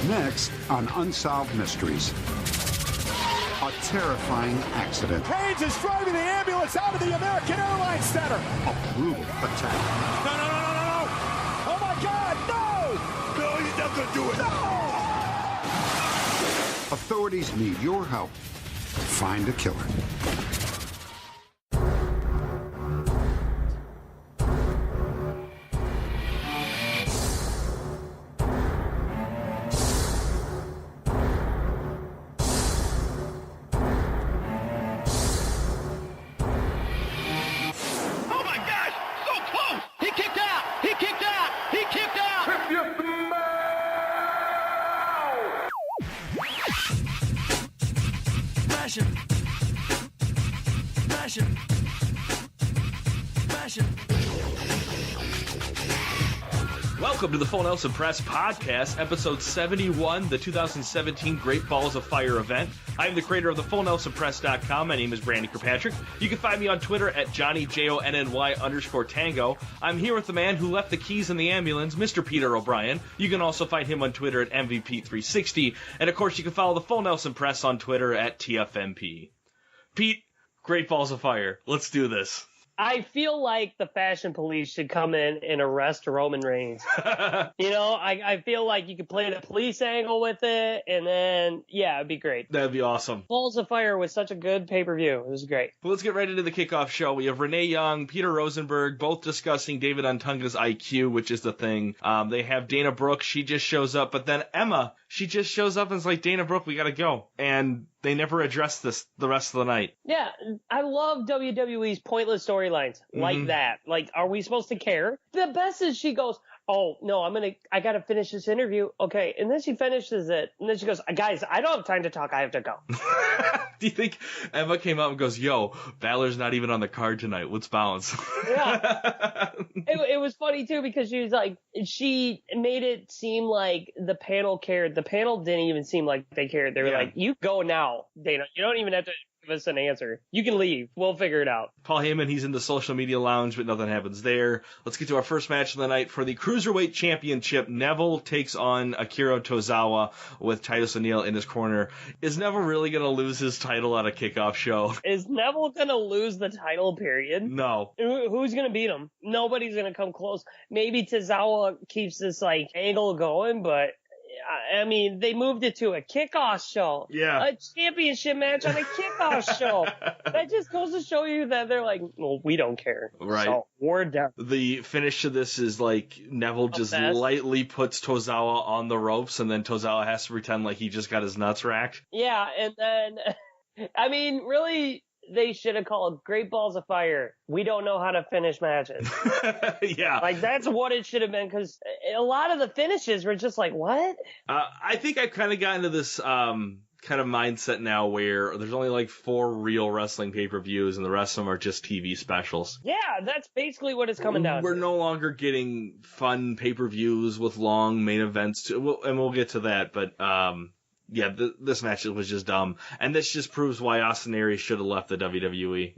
Next on Unsolved Mysteries, a terrifying accident. Page is driving the ambulance out of the American Airlines Center. A brutal attack. No. Oh, my God, no. No, he's not going to do it. No. Authorities need your help to find a killer. Welcome to the Full Nelson Press Podcast, episode 71, the 2017 Great Balls of Fire event. I am the creator of the FullNelsonPress.com. My name is Brandon Kirkpatrick. You can find me on Twitter at JohnnyJonny_Tango. I'm here with the man who left the keys in the ambulance, Mr. Peter O'Brien. You can also find him on Twitter at MVP360. And of course, you can follow the Full Nelson Press on Twitter at TFNP. Pete, Great Balls of Fire. Let's do this. I feel like the fashion police should come in and arrest Roman Reigns. I feel like you could play the police angle with it, and then, yeah, it'd be great. That'd be awesome. Balls of Fire was such a good pay-per-view. It was great. Well, let's get right into the kickoff show. We have Renee Young, Peter Rosenberg, both discussing David Otunga's IQ, which is the thing. They have Dana Brooke. She just shows up, but then Emma, she just shows up and is like, Dana Brooke, we gotta go. And they never address this the rest of the night. Yeah, I love WWE's pointless storylines like that. Like, are we supposed to care? The best is she goes, oh, no, I gotta finish this interview. Okay. And then she finishes it. And then she goes, guys, I don't have time to talk. I have to go. Do you think Emma came out and goes, yo, Balor's not even on the card tonight. Let's bounce. Yeah. It was funny, too, because she was like, she made it seem like the panel cared. The panel didn't even seem like they cared. They were like, you go now, Dana. You don't even have to give us an answer. You can leave. We'll figure it out. Paul Heyman, he's in the social media lounge, but nothing happens there. Let's get to our first match of the night for the Cruiserweight Championship. Neville takes on Akira Tozawa with Titus O'Neil in his corner. Is Neville really going to lose his title at a kickoff show? Is Neville going to lose the title, period? No. Who's going to beat him? Nobody's going to come close. Maybe Tozawa keeps this, angle going, but I mean, they moved it to a kickoff show. Yeah. A championship match on a kickoff show. That just goes to show you that they're like, well, we don't care. Right. So we're down. The finish to this is Neville just lightly puts Tozawa on the ropes, and then Tozawa has to pretend like he just got his nuts racked. Yeah, and then, I mean, really, they should have called Great Balls of Fire. We don't know how to finish matches. Yeah. That's what it should have been, because a lot of the finishes were just like, what? I think I've kind of gotten to this kind of mindset now where there's only 4 real wrestling pay-per-views and the rest of them are just TV specials. Yeah, that's basically what it's coming down to. We're no longer getting fun pay-per-views with long main events, and we'll get to that, but yeah, this match was just dumb. And this just proves why Austin Aries should have left the WWE.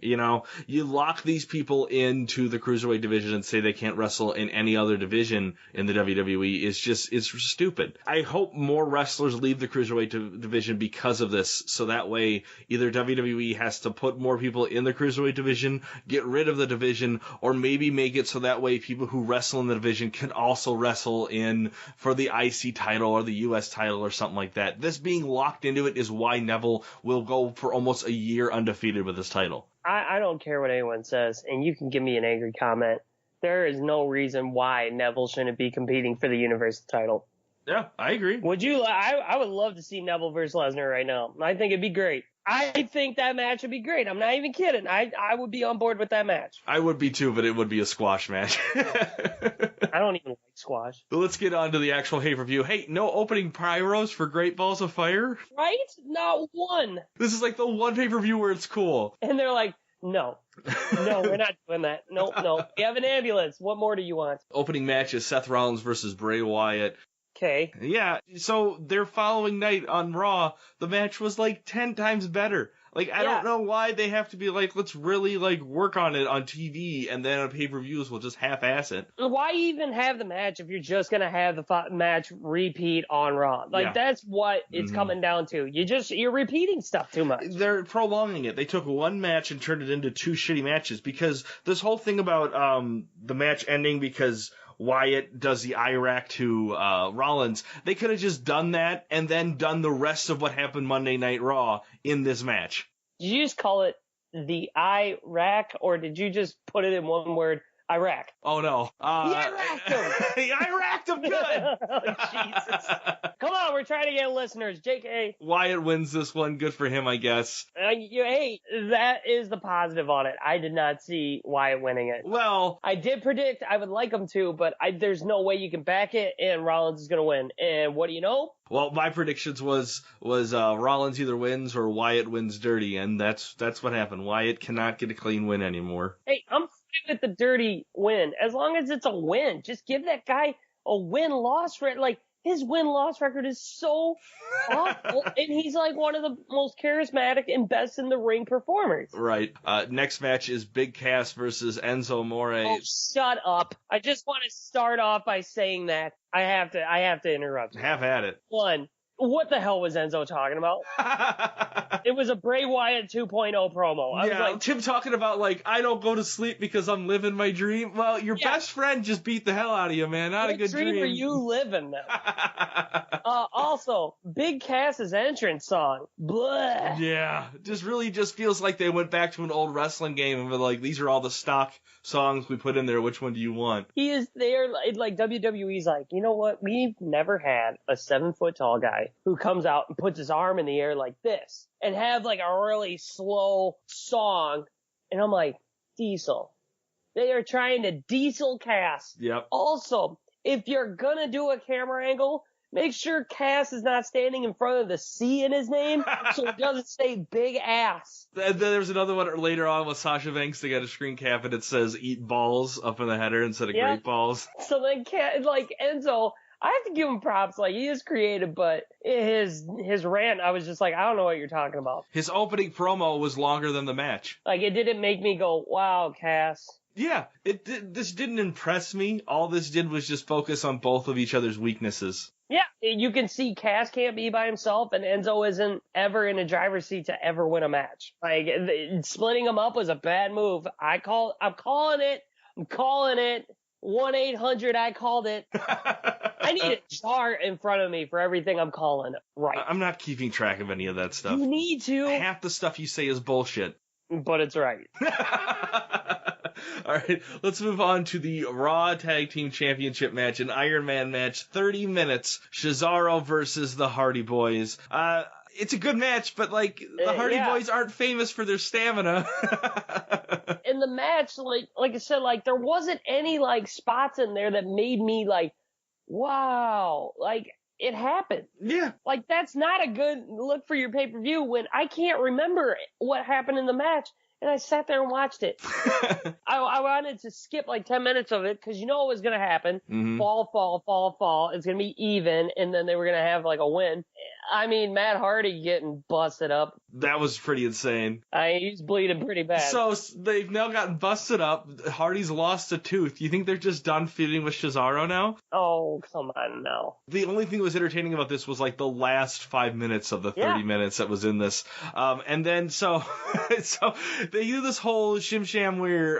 You lock these people into the Cruiserweight division and say they can't wrestle in any other division in the WWE. It's stupid. I hope more wrestlers leave the Cruiserweight division because of this. So that way, either WWE has to put more people in the Cruiserweight division, get rid of the division, or maybe make it so that way people who wrestle in the division can also wrestle in for the IC title or the US title or something like that. This being locked into it is why Neville will go for almost a year undefeated with his title. I don't care what anyone says, and you can give me an angry comment. There is no reason why Neville shouldn't be competing for the Universal title. Yeah, I agree. Would you? I would love to see Neville versus Lesnar right now. I think it'd be great. I think that match would be great. I'm not even kidding. I would be on board with that match. I would be too, but it would be a squash match. I don't even like squash. But let's get on to the actual pay-per-view. Hey, no opening pyros for Great Balls of Fire? Right? Not one. This is the one pay-per-view where it's cool. And they're like, no, we're not doing that. No. We have an ambulance. What more do you want? Opening match is Seth Rollins versus Bray Wyatt. Okay. Yeah, so their following night on Raw, the match was 10 times better. Like, I don't know why they have to be like, let's really, like, work on it on TV, and then on pay-per-views we'll just half-ass it. Why even have the match if you're just going to have the match repeat on Raw? Like, that's what it's coming down to. You're repeating stuff too much. They're prolonging it. They took one match and turned it into 2 shitty matches, because this whole thing about the match ending because Wyatt does the Iraq to Rollins, they could have just done that and then done the rest of what happened Monday Night Raw in this match. Did you just call it the Iraq, or did you just put it in one word? Iraq. Oh, no. The Iraq him. The Iraq him good. Oh, Jesus. Come on, we're trying to get listeners. JK. Wyatt wins this one. Good for him, I guess. Hey, that is the positive on it. I did not see Wyatt winning it. Well, I did predict I would like him to, but there's no way you can back it, and Rollins is going to win. And what do you know? Well, my predictions was Rollins either wins or Wyatt wins dirty, and that's what happened. Wyatt cannot get a clean win anymore. Hey, I'm fine with the dirty win. As long as it's a win, just give that guy a win-loss record. Like, his win-loss record is so awful, and he's like one of the most charismatic and best in the ring performers. Right. Next match is Big Cass versus Enzo Amore. Oh, shut up. I just want to start off by saying that. I have to interrupt you. Have at it. One, what the hell was Enzo talking about? It was a Bray Wyatt 2.0 promo. I was like, Tim talking about, like, I don't go to sleep because I'm living my dream. Well, your best friend just beat the hell out of you, man. Not a good dream. What dream are you living now? Also, Big Cass's entrance song. Blah. Yeah, just feels like they went back to an old wrestling game and were like, these are all the stock songs we put in there. Which one do you want? He is there, like WWE's like, you know what? We've never had a 7-foot tall guy who comes out and puts his arm in the air like this and have like a really slow song. And I'm like, Diesel. They are trying to Diesel Cass. Yep. Also, if you're gonna do a camera angle, make sure Cass is not standing in front of the C in his name so it doesn't say big ass. And then there's another one later on with Sasha Banks. They got a screen cap and it says eat balls up in the header instead of great balls. So then like Enzo, I have to give him props. Like, he is creative, but his rant, I was just like, I don't know what you're talking about. His opening promo was longer than the match. Like, it didn't make me go, wow, Cass. Yeah, this didn't impress me. All this did was just focus on both of each other's weaknesses. Yeah, you can see Cass can't be by himself, and Enzo isn't ever in a driver's seat to ever win a match. Like, splitting them up was a bad move. I'm calling it. 1-800, I called it. I need a chart in front of me for everything I'm calling right. I'm not keeping track of any of that stuff. You need to. Half the stuff you say is bullshit. But it's right. All right, let's move on to the Raw Tag Team Championship match, an Iron Man match, 30 minutes, Cesaro versus the Hardy Boys. It's a good match, but, like, the Hardy Boys aren't famous for their stamina. In the match, like I said, like, there wasn't any, like, spots in there that made me, like, wow, like, it happened. Yeah. Like, that's not a good look for your pay-per-view when I can't remember what happened in the match. And I sat there and watched it. I wanted to skip like 10 minutes of it because you know what was going to happen. Mm-hmm. Fall. It's going to be even. And then they were going to have like a win. I mean, Matt Hardy getting busted up. That was pretty insane. He's bleeding pretty bad. So they've now gotten busted up. Hardy's lost a tooth. You think they're just done feuding with Cesaro now? Oh, come on now. The only thing that was entertaining about this was like the last 5 minutes of the 30 minutes that was in this. And then so they do this whole shim-sham where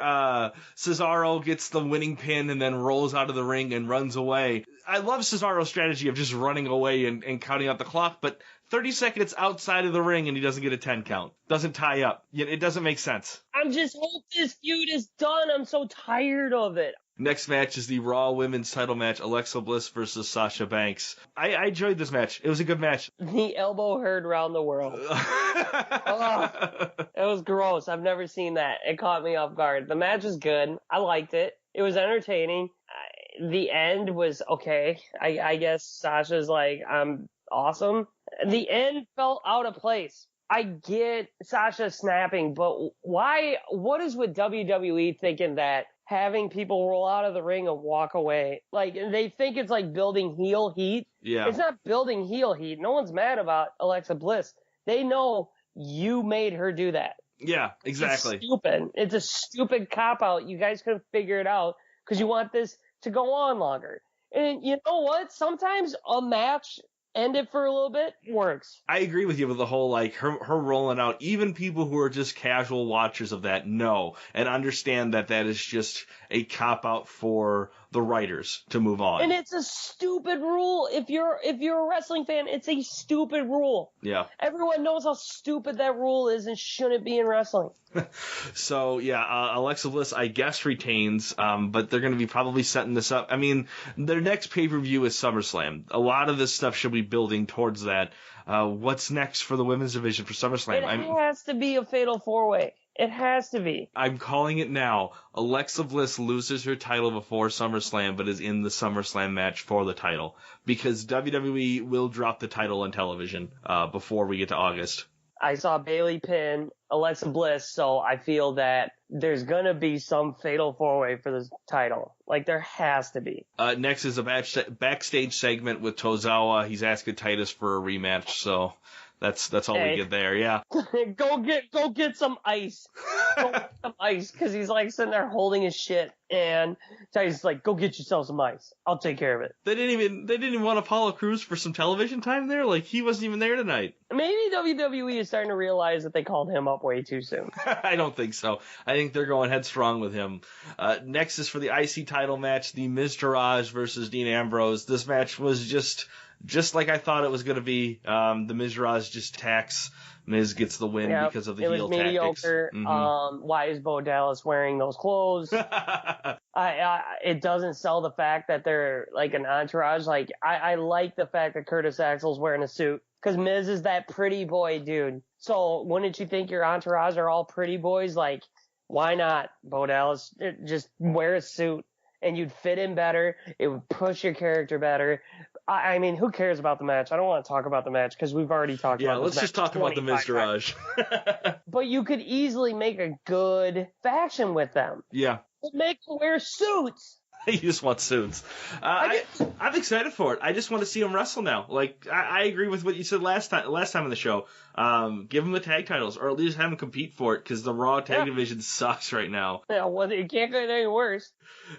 Cesaro gets the winning pin and then rolls out of the ring and runs away. I love Cesaro's strategy of just running away and counting out the clock, but 30 seconds outside of the ring and he doesn't get a 10 count. Doesn't tie up. It doesn't make sense. I'm just hope this feud is done. I'm so tired of it. Next match is the Raw Women's title match, Alexa Bliss versus Sasha Banks. I enjoyed this match. It was a good match. The elbow heard round the world. It was gross. I've never seen that. It caught me off guard. The match was good. I liked it. It was entertaining. The end was okay. I guess Sasha's like, I'm awesome. The end felt out of place. I get Sasha snapping, but why? What is with WWE thinking that having people roll out of the ring and walk away? Like, they think it's like building heel heat. Yeah. It's not building heel heat. No one's mad about Alexa Bliss. They know you made her do that. Yeah, exactly. It's stupid. It's a stupid cop-out. You guys couldn't figure it out because you want this to go on longer. And you know what? Sometimes a match end it for a little bit works. I agree with you with the whole, like, her rolling out. Even people who are just casual watchers of that know and understand that is just a cop-out for the writers to move on. And it's a stupid rule. If you're a wrestling fan, it's a stupid rule. Yeah. Everyone knows how stupid that rule is and shouldn't be in wrestling. So, yeah, Alexa Bliss, I guess, retains, but they're going to be probably setting this up. I mean, their next pay-per-view is SummerSlam. A lot of this stuff should be building towards that. What's next for the women's division for SummerSlam? It has to be a fatal four-way. It has to be. I'm calling it now. Alexa Bliss loses her title before SummerSlam, but is in the SummerSlam match for the title. Because WWE will drop the title on television before we get to August. I saw Bayley pin Alexa Bliss, so I feel that there's going to be some fatal four-way for the title. Like, there has to be. Next is a backstage segment with Tozawa. He's asking Titus for a rematch, so that's all we get there, yeah. Go get some ice. Go get some ice, because he's like sitting there holding his shit, and Titus is like, go get yourself some ice. I'll take care of it. They didn't even want Apollo Crews for some television time there? Like, he wasn't even there tonight. Maybe WWE is starting to realize that they called him up way too soon. I don't think so. I think they're going headstrong with him. Next is for the IC title match, the Miztourage versus Dean Ambrose. This match was just like I thought it was going to be. The Miztourage just attacks. Miz gets the win because of the heel tactics. It was mediocre. Mm-hmm. Why is Bo Dallas wearing those clothes? It doesn't sell the fact that they're like an entourage. Like, I like the fact that Curtis Axel's wearing a suit. Because Miz is that pretty boy dude. So wouldn't you think your entourage are all pretty boys? Like, why not, Bo Dallas? Just wear a suit and you'd fit in better. It would push your character better. I mean, who cares about the match? I don't want to talk about the match because we've already talked about it. Yeah, let's just talk about the Miztourage. But you could easily make a good faction with them. Yeah. Make them wear suits. You just want suits. I'm excited for it. I just want to see them wrestle now. Like, I agree with what you said last time on the show. Give them the tag titles, or at least have them compete for it, because the Raw tag division sucks right now. Yeah, well, it can't get any worse.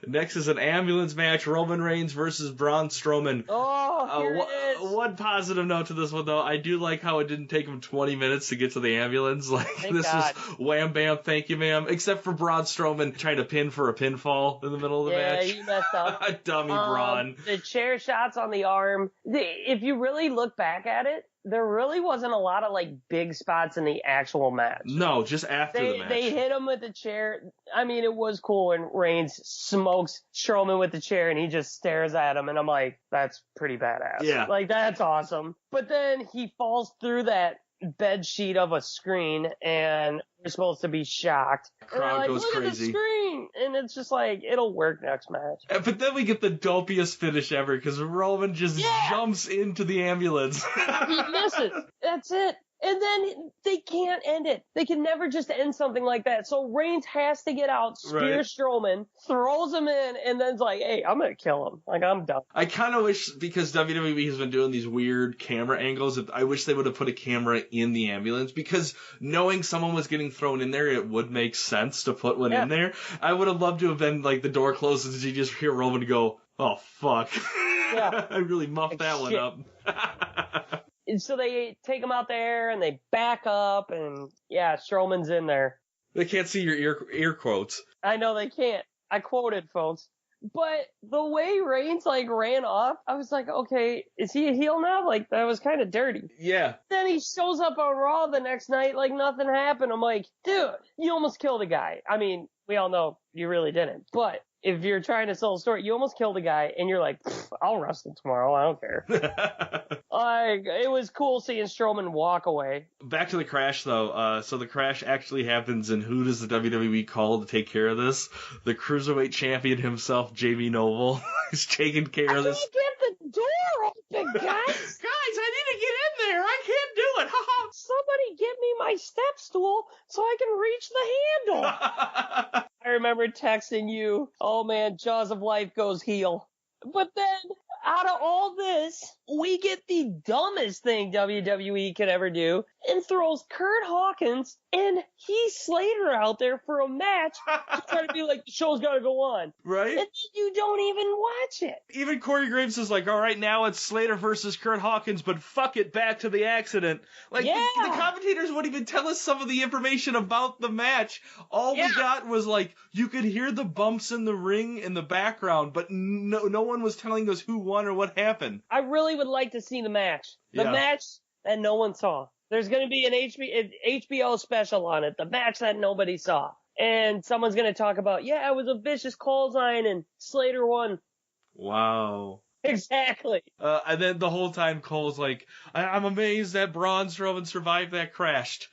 Next is an ambulance match, Roman Reigns versus Braun Strowman. Oh, here it is. One positive note to this one, though. I do like how it didn't take him 20 minutes to get to the ambulance. Like, this was wham, bam, thank you, ma'am. Except for Braun Strowman trying to pin for a pinfall in the middle of the match. Yeah, you messed up. Dummy Braun. The chair shots on the arm. If you really look back at it, there really wasn't a lot of, like, big spots in the actual match. No, just after the match. They hit him with the chair. I mean, it was cool when Reigns smokes Strowman with the chair and he just stares at him, and I'm like, that's pretty badass. Yeah. Like, that's awesome. But then he falls through that bed sheet of a screen, and we're supposed to be shocked. Crowd goes Look crazy. At the screen, and it's just like, it'll work next match. But then we get the dopiest finish ever, because Roman just jumps into the ambulance. He misses. That's it. And then they can't end it. They can never just end something like that. So Reigns has to get out, spear Strowman, throws him in, and then's like, hey, I'm going to kill him. Like, I'm done. I kind of wish, because WWE has been doing these weird camera angles, I wish they would have put a camera in the ambulance, because knowing someone was getting thrown in there, it would make sense to put one in there. I would have loved to have been, like, the door closes and you just hear Roman go, oh, fuck. Yeah. I really muffed that one up. And so they take him out there and they back up, and Strowman's in there. They can't see your ear quotes. I know they can't. I quoted, folks. But the way Reigns, like, ran off, I was like, okay, is he a heel now? Like, that was kind of dirty. Yeah. Then he shows up on Raw the next night like nothing happened. I'm like, dude, you almost killed a guy. I mean, we all know you really didn't. But if you're trying to sell a story, you almost killed a guy, and you're like, I'll wrestle tomorrow. I don't care. Like, it was cool seeing Strowman walk away. Back to the crash, though. So the crash actually happens, and who does the WWE call to take care of this? The Cruiserweight Champion himself, Jamie Noble. He's taking care of this. I can't get the door open, guys. Guys, I need to get in there. I can't do it. Somebody get me my step stool so I can reach the handle. I remember texting you, oh man, Jaws of Life goes heel. But then, out of all this, we get the dumbest thing WWE could ever do and throws Curt Hawkins and Heath Slater out there for a match to try to be like, the show's got to go on. Right? And then you don't even watch it. Even Corey Graves is like, all right, now it's Slater versus Curt Hawkins, but fuck it, back to the accident. Like, Yeah. the commentators wouldn't even tell us some of the information about the match. All we got was, like, you could hear the bumps in the ring in the background, but no one was telling us who won or what happened. I really would like to see the match. The match that no one saw. There's going to be an HBO special on it. The match that nobody saw. And someone's going to talk about, it was a vicious clothesline and Slater won. Wow. Exactly. And then the whole time Cole's like, I'm amazed that Braun Strowman survived that crash.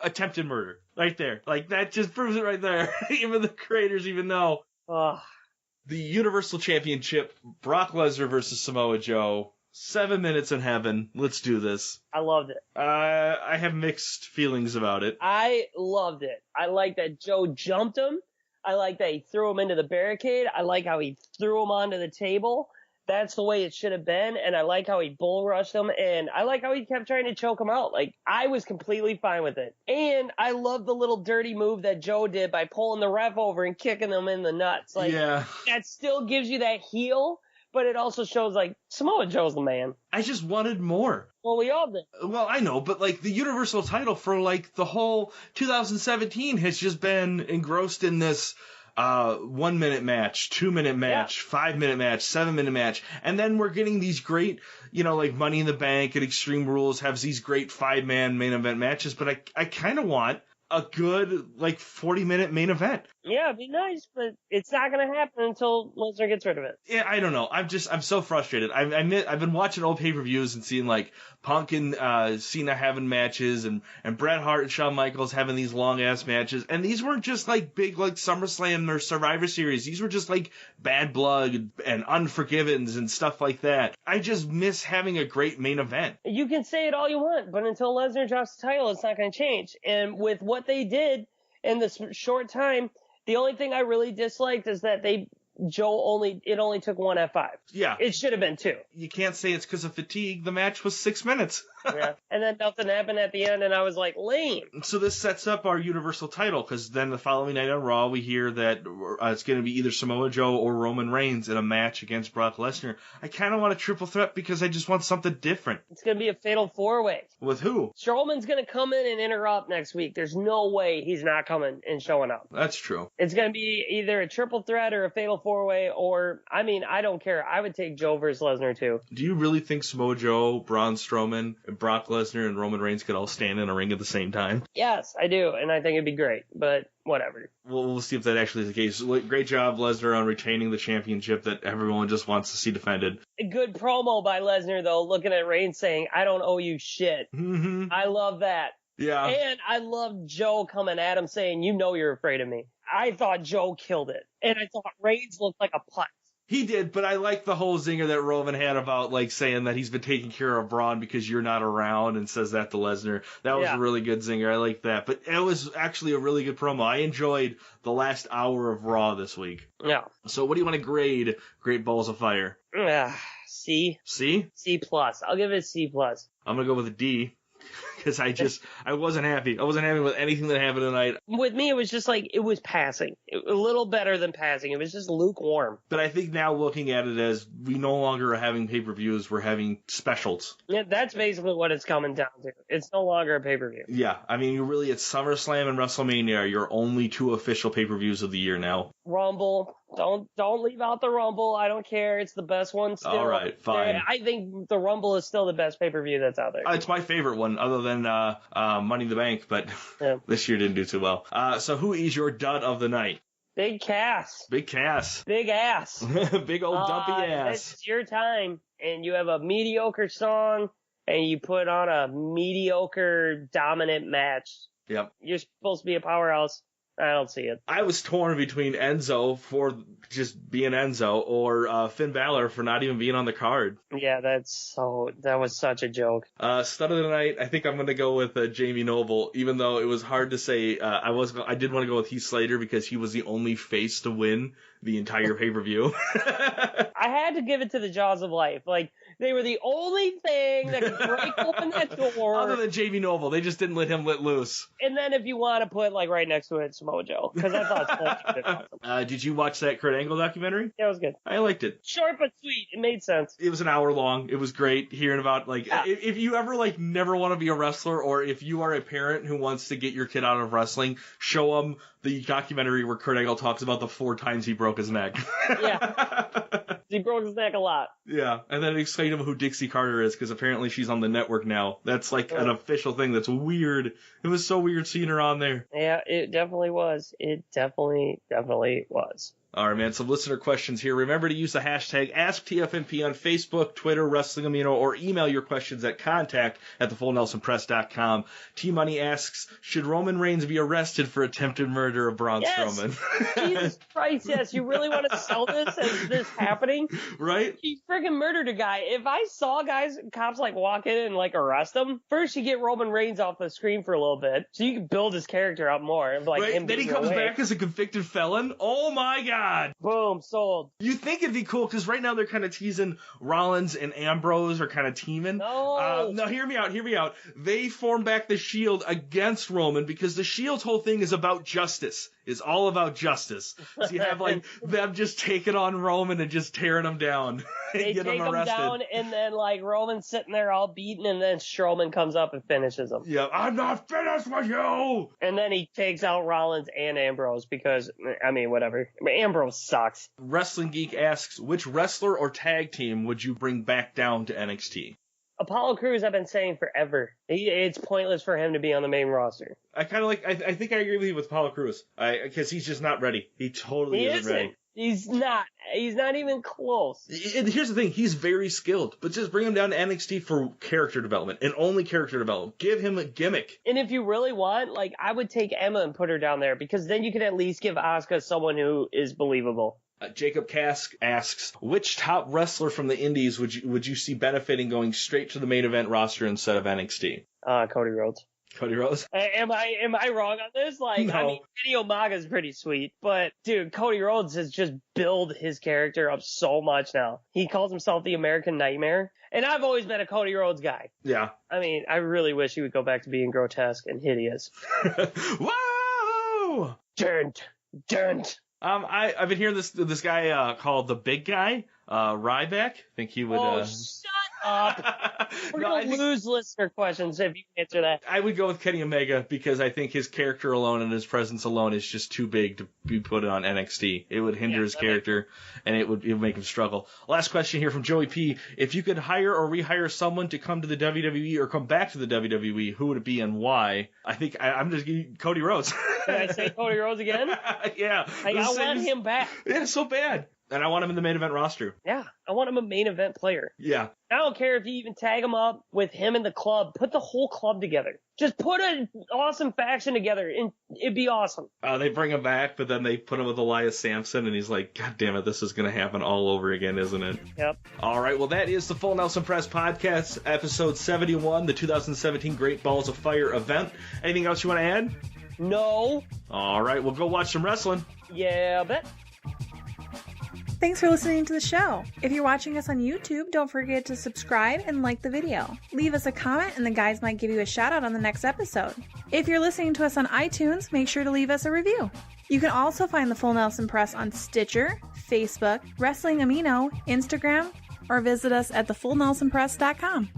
Attempted murder. Right there. Like, that just proves it right there. Even the creators even know. The Universal Championship, Brock Lesnar versus Samoa Joe. 7 minutes in heaven. Let's do this. I loved it. I have mixed feelings about it. I loved it. I like that Joe jumped him. I like that he threw him into the barricade. I like how he threw him onto the table. That's the way it should have been. And I like how he bull rushed him. And I like how he kept trying to choke him out. Like, I was completely fine with it. And I love the little dirty move that Joe did by pulling the ref over and kicking him in the nuts. Like, that still gives you that heel. But it also shows, like, Samoa Joe's the man. I just wanted more. Well, we all did. Well, I know, but, like, the Universal title for, like, the whole 2017 has just been engrossed in this 1 minute match, 2 minute match, 5 minute match, 7 minute match. And then we're getting these great, like Money in the Bank and Extreme Rules have these great 5-man main event matches. But I kind of want a good, 40-minute main event. Yeah, it'd be nice, but it's not going to happen until Lesnar gets rid of it. Yeah, I don't know. I'm so frustrated. I've been watching old pay-per-views and seeing, Punk and Cena having matches and Bret Hart and Shawn Michaels having these long-ass matches. And these weren't just, big, SummerSlam or Survivor Series. These were just, Bad Blood and Unforgivens and stuff like that. I just miss having a great main event. You can say it all you want, but until Lesnar drops the title, it's not going to change. And with what they did in this short time, the only thing I really disliked is that it only took one F5. Yeah. It should have been 2. You can't say it's because of fatigue. The match was 6 minutes. Yeah. And then nothing happened at the end, and I was like, lame. So this sets up our Universal title, because then the following night on Raw, we hear that it's going to be either Samoa Joe or Roman Reigns in a match against Brock Lesnar. I kind of want a triple threat because I just want something different. It's going to be a fatal 4-way. With who? Strowman's going to come in and interrupt next week. There's no way he's not coming and showing up. That's true. It's going to be either a triple threat or a fatal 4-way, or, I don't care. I would take Joe versus Lesnar, too. Do you really think Samoa Joe, Braun Strowman, Brock Lesnar, and Roman Reigns could all stand in a ring at the same time? Yes, I do, and I think it'd be great, but whatever. We'll see if that actually is the case. Great job, Lesnar, on retaining the championship that everyone just wants to see defended. A good promo by Lesnar, though, looking at Reigns saying, I don't owe you shit. Mm-hmm. I love that. Yeah. And I love Joe coming at him saying, you're afraid of me. I thought Joe killed it, and I thought Reigns looked like a putt. He did, but I like the whole zinger that Roman had about, saying that he's been taking care of Braun because you're not around, and says that to Lesnar. That was a really good zinger. I like that. But it was actually a really good promo. I enjoyed the last hour of Raw this week. Yeah. So what do you want to grade Great Balls of Fire? C. C? C+. I'll give it a C+. I'm going to go with a D. Because I wasn't happy. I wasn't happy with anything that happened tonight. With me, it was just it was passing. A little better than passing. It was just lukewarm. But I think now looking at it as we no longer are having pay-per-views, we're having specials. Yeah, that's basically what it's coming down to. It's no longer a pay-per-view. Yeah, it's SummerSlam and WrestleMania are your only 2 official pay-per-views of the year now. Rumble. Don't leave out the Rumble. I don't care. It's the best one still. All right, fine. I think the Rumble is still the best pay-per-view that's out there. It's my favorite one, other than Money in the Bank, but this year didn't do too well. So who is your dud of the night? Big Cass. Big Cass. Big ass. Big old dumpy ass. It's your time, and you have a mediocre song, and you put on a mediocre dominant match. Yep. You're supposed to be a powerhouse. I don't see it. I was torn between Enzo for just being Enzo or Finn Balor for not even being on the card. Yeah, that was such a joke. Stud of the night, I think I'm going to go with Jamie Noble, even though it was hard to say. I did want to go with Heath Slater because he was the only face to win the entire pay-per-view. I had to give it to the Jaws of Life. They were the only thing that could break open that door. Other than JV Noble, they just didn't let him let loose. And then if you want to put like right next to it, Samoa Joe, because I thought Slater did awesome. Did you watch that Kurt Angle documentary? Yeah, it was good. I liked it. Short but sweet. It made sense. It was an hour long. It was great hearing about, like, if you ever, like, never want to be a wrestler, or if you are a parent who wants to get your kid out of wrestling, show them the documentary where Kurt Angle talks about the 4 times he broke his neck. Yeah. He broke his neck a lot. Yeah, and then explain to him who Dixie Carter is, because apparently she's on the network now. That's like an official thing. That's weird. It was so weird seeing her on there. Yeah, it definitely was. It definitely was. All right, man. Some listener questions here. Remember to use the hashtag AskTFNP on Facebook, Twitter, Wrestling Amino, or email your questions at contact@thefullnelsonpress.com. T-Money asks, should Roman Reigns be arrested for attempted murder of Braun Strowman? Jesus Christ, yes. You really want to sell this as this happening? Right? He freaking murdered a guy. If I saw cops like walk in and like arrest him, first you get Roman Reigns off the screen for a little bit so you can build his character up more. Like right? Then he comes back as a convicted felon. Oh my God. Boom, sold. You think it'd be cool, because right now they're kind of teasing Rollins and Ambrose are kind of teaming. No. No, hear me out. They form back the Shield against Roman because the Shield's whole thing is about justice. It's all about justice. So you have like them just taking on Roman and just tearing him down. They take him down, and then like Roman's sitting there all beaten, and then Strowman comes up and finishes him. Yeah, I'm not finished with you. And then he takes out Rollins and Ambrose because, I mean, whatever. Ambrose sucks. Wrestling Geek asks, which wrestler or tag team would you bring back down to NXT? Apollo Crews, I've been saying forever. It's pointless for him to be on the main roster. I kind of like. I think I agree with you with Apollo Crews. Because he's just not ready. He totally isn't ready. He's not. He's not even close. And here's the thing. He's very skilled. But just bring him down to NXT for character development. And only character development. Give him a gimmick. And if you really want, like, I would take Emma and put her down there. Because then you could at least give Asuka someone who is believable. Jacob Kask asks, which top wrestler from the Indies would you see benefiting going straight to the main event roster instead of NXT? Cody Rhodes. Cody Rhodes? Am I wrong on this? Like, no. I mean, Kenny Omaga's pretty sweet, but dude, Cody Rhodes has just built his character up so much now. He calls himself the American Nightmare, and I've always been a Cody Rhodes guy. Yeah. I mean, I really wish he would go back to being grotesque and hideous. Whoa! Dun. I've been hearing this guy called the Big Guy, Ryback. I think he would. Oh, shut up! We're gonna lose listener questions if you can answer that. I would go with Kenny Omega because I think his character alone and his presence alone is just too big to be put on NXT. It would hinder his character, and it would make him struggle. Last question here from Joey P. If you could hire or rehire someone to come to the WWE or come back to the WWE, who would it be and why? I think I'm just Cody Rhodes. Did I say Cody Rhodes again? Yeah. Like, I want him back. Yeah, so bad. And I want him in the main event roster. Yeah, I want him a main event player. Yeah. I don't care if you even tag him up with him in the club. Put the whole club together. Just put an awesome faction together, and it'd be awesome. They bring him back, but then they put him with Elias Sampson, and he's like, God damn it, this is going to happen all over again, isn't it? Yep. All right, well, that is the Full Nelson Press Podcast, episode 71, the 2017 Great Balls of Fire event. Anything else you want to add? No. All right, we'll go watch some wrestling. Yeah, bet. Thanks for listening to the show. If you're watching us on YouTube, don't forget to subscribe and like the video. Leave us a comment and the guys might give you a shout out on the next episode. If you're listening to us on iTunes, make sure to leave us a review. You can also find the Full Nelson Press on Stitcher, Facebook, Wrestling Amino, Instagram, or visit us at thefullnelsonpress.com.